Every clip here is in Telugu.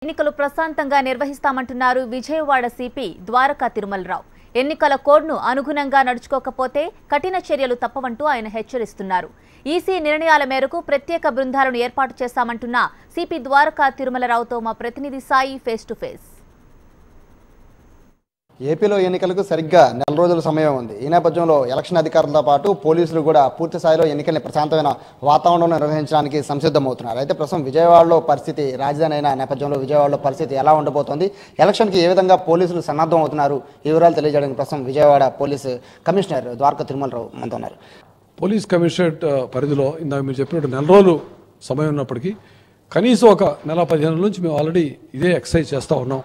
ఎన్నికలు ప్రశాంతంగా నిర్వహిస్తామంటున్నారు విజయవాడ సిపి ద్వారకా తిరుమలరావు. ఎన్నికల కోడ్ను అనుగుణంగా నడుచుకోకపోతే కఠిన చర్యలు తప్పవంటూ ఆయన హెచ్చరిస్తున్నారు. ఈసీ నిర్ణయాల మేరకు ప్రత్యేక బృందాలను ఏర్పాటు చేశామంటున్న సిపి ద్వారకా తిరుమలరావుతో మా ప్రతినిధి సాయి ఫేస్ టు ఫేస్. ఏపీలో ఎన్నికలకు సరిగ్గా నెల రోజుల సమయం ఉంది. ఈ నేపథ్యంలో ఎలక్షన్ అధికారులతో పాటు పోలీసులు కూడా పూర్తి స్థాయిలో ఎన్నికల్ని ప్రశాంతమైన వాతావరణంలో నిర్వహించడానికి సంసిద్ధమవుతున్నారు. అయితే ప్రస్తుతం విజయవాడలో పరిస్థితి, రాజధాని అయిన నేపథ్యంలో విజయవాడలో పరిస్థితి ఎలా ఉండబోతోంది, ఎలక్షన్కి ఏ విధంగా పోలీసులు సన్నద్ధం అవుతున్నారు, ఈ వివరాలు తెలియజేయడానికి ప్రస్తుతం విజయవాడ పోలీసు కమిషనర్ ద్వారకా తిరుమలరావు మనతో ఉన్నారు. పోలీస్ కమిషనరేట్ పరిధిలో ఇందాక మీరు చెప్పినట్టు నెల రోజులు సమయం ఉన్నప్పటికీ కనీసం ఒక నెల 15 నుంచి మేము ఆల్రెడీ ఇదే ఎక్సర్సైజ్ చేస్తూ ఉన్నాం.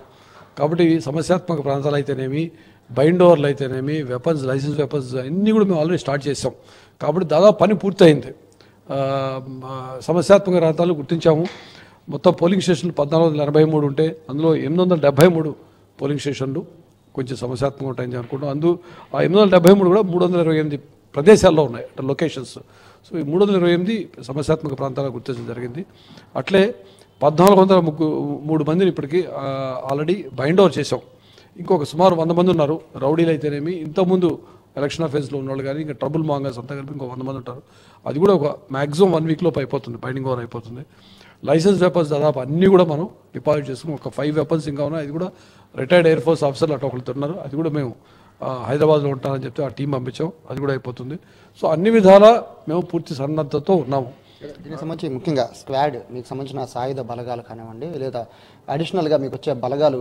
కాబట్టి సమస్యాత్మక ప్రాంతాలు అయితేనేమి, బైండ్ ఓవర్లు అయితేనేమి, వెపన్స్, లైసెన్స్ వెపన్స్ అన్నీ కూడా మేము ఆల్రెడీ స్టార్ట్ చేసాం. కాబట్టి దాదాపు పని పూర్తయింది. సమస్యాత్మక ప్రాంతాలు గుర్తించాము. మొత్తం పోలింగ్ స్టేషన్లు 1483 ఉంటే అందులో 873 పోలింగ్ స్టేషన్లు కొంచెం సమస్యాత్మకంగా ఉంటాయని అనుకుంటాం. ఆ 873 కూడా 328 ప్రదేశాల్లో ఉన్నాయి, అంటే లొకేషన్స్. సో ఈ 328 సమస్యాత్మక ప్రాంతాలు గుర్తించడం జరిగింది. అట్లే 1403 మందిని ఇప్పటికీ ఆల్రెడీ బైండ్ ఓవర్ చేసాం. ఇంకొక సుమారు 100 మంది ఉన్నారు. రౌడీలు అయితేనేమి, ఇంతకుముందు ఎలక్షన్ అఫేర్స్లో ఉన్నవాళ్ళు కానీ ఇంకా ట్రబుల్ మాంగర్స్ అంతా కలిపి ఇంకో 100 మంది ఉంటారు. అది కూడా ఒక మ్యాక్సిమం 1 వీక్ లోపు అయిపోతుంది, బైండింగ్ ఓవర్ అయిపోతుంది. లైసెన్స్ వెపన్స్ దాదాపు అన్నీ కూడా మనం డిపాజిట్ చేసుకుని ఒక 5 వెపన్స్ ఇంకా ఉన్నాయి. అది కూడా రిటైర్డ్ ఎయిర్ ఫోర్స్ ఆఫీసర్లు అటు ఒకళ్ళు ఉన్నారు. అది కూడా మేము హైదరాబాద్లో ఉంటారని చెప్తే ఆ టీం పంపించాం, అది కూడా అయిపోతుంది. సో అన్ని విధాలా మేము పూర్తి సన్నద్ధతతో ఉన్నాము. దీనికి సంబంధించి ముఖ్యంగా స్క్వాడ్, మీకు సంబంధించిన సాయుధ బలగాలు కానివ్వండి, లేదా అడిషనల్గా మీకు వచ్చే బలగాలు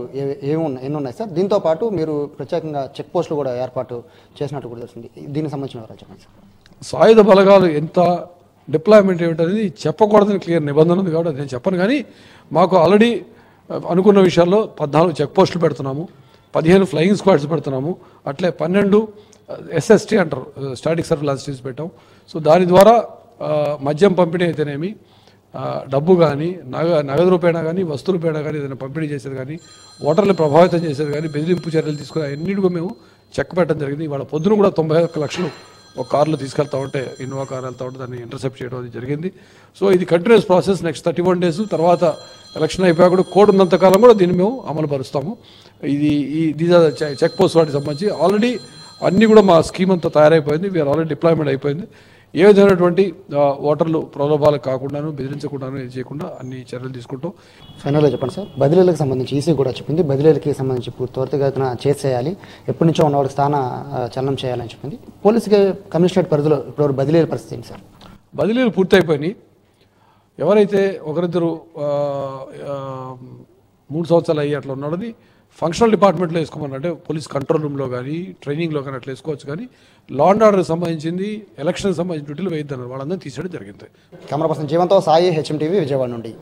ఎన్ని ఉన్నాయి సార్? దీంతో పాటు మీరు ప్రత్యేకంగా చెక్ పోస్టులు కూడా ఏర్పాటు చేసినట్టు కూడా తెలుస్తుంది. దీనికి సంబంధించిన వివరాలు చెప్పండి సార్. సాయుధ బలగాలు ఎంత డిప్లాయ్మెంట్ ఏమిటనేది చెప్పకూడదని క్లియర్ నిబంధన ఉంది కాబట్టి నేను చెప్పను. కానీ మాకు ఆల్రెడీ అనుకున్న విషయాల్లో 14 చెక్ పోస్టులు పెడుతున్నాము, 15 ఫ్లయింగ్ స్క్వాడ్స్ పెడుతున్నాము, అట్లే 12 SST అంటారు, స్టాటిక్ సర్వేలెన్స్ టీమ్స్ పెట్టాం. సో దాని ద్వారా మద్యం పంపిణీ అయితేనేమి, డబ్బు కానీ, నగదు రూపేణా కానీ, వస్తు రూపేణా కానీ ఏదైనా పంపిణీ చేసేది కానీ, ఓటర్లు ప్రభావితం చేసేది కానీ, బెదిరింపు చర్యలు తీసుకుని అన్నిటికీ మేము చెక్ పెట్టడం జరిగింది. ఇవాళ పొద్దున కూడా 91 లక్షలు ఒక కారులో తీసుకెళ్తా ఉంటే, ఇన్నోవా కారు వెళ్తా ఉంటే దాన్ని ఇంటర్సెప్ట్ చేయడం అది జరిగింది. సో ఇది కంటిన్యూస్ ప్రాసెస్. నెక్స్ట్ 31 డేస్ తర్వాత ఎలక్షన్ అయిపోయాక కూడా కోడ్ ఉన్నంతకాలం కూడా దీన్ని మేము అమలు పరుస్తాము. దీస్ ఆర్ చెక్ పోస్ట్ వాటికి సంబంధించి ఆల్రెడీ అన్నీ కూడా మా స్కీమ్ అంతా తయారైపోయింది. వీఆర్ ఆల్రెడీ డిప్లాయ్మెంట్ అయిపోయింది. ఏ విధమైనటువంటి ఓటర్లు ప్రలోభాలకు కాకుండాను, బెదిరించకుండాను, ఇది చేయకుండా అన్ని చర్యలు తీసుకుంటాం. ఫైనల్గా చెప్పండి సార్, బదిలీలకు సంబంధించి ఈసీ కూడా చెప్పింది, బదిలీలకి సంబంధించి త్వరితగతిన చేసేయాలి, ఎప్పటి నుంచో ఉన్నవాడికి స్థాన చలనం చేయాలని చెప్పింది. పోలీసుకి కమిషనరేట్ పరిధిలో ఇప్పుడు బదిలీల పరిస్థితి ఏంటి సార్? బదిలీలు పూర్తయిపోయినాయి. ఎవరైతే ఒకరిద్దరు 3 సంవత్సరాలు అయ్యి అట్లా ఉన్నాడని ఫంక్షనల్ డిపార్ట్మెంట్లో వేసుకోమని, అంటే పోలీస్ కంట్రోల్ రూమ్లో కానీ ట్రైనింగ్లో కానీ అట్లా వేసుకోవచ్చు. కానీ లా అండ్ ఆర్డర్కి సంబంధించింది, ఎలక్షన్ సంబంధించిన డ్యూటీలు వేయద్దన్నారు, వాళ్ళందరినీ తీసేయడం జరిగింది. కెమెరా పర్సన్ జీవంతో సాయి, HMTV, విజయవాడ నుండి.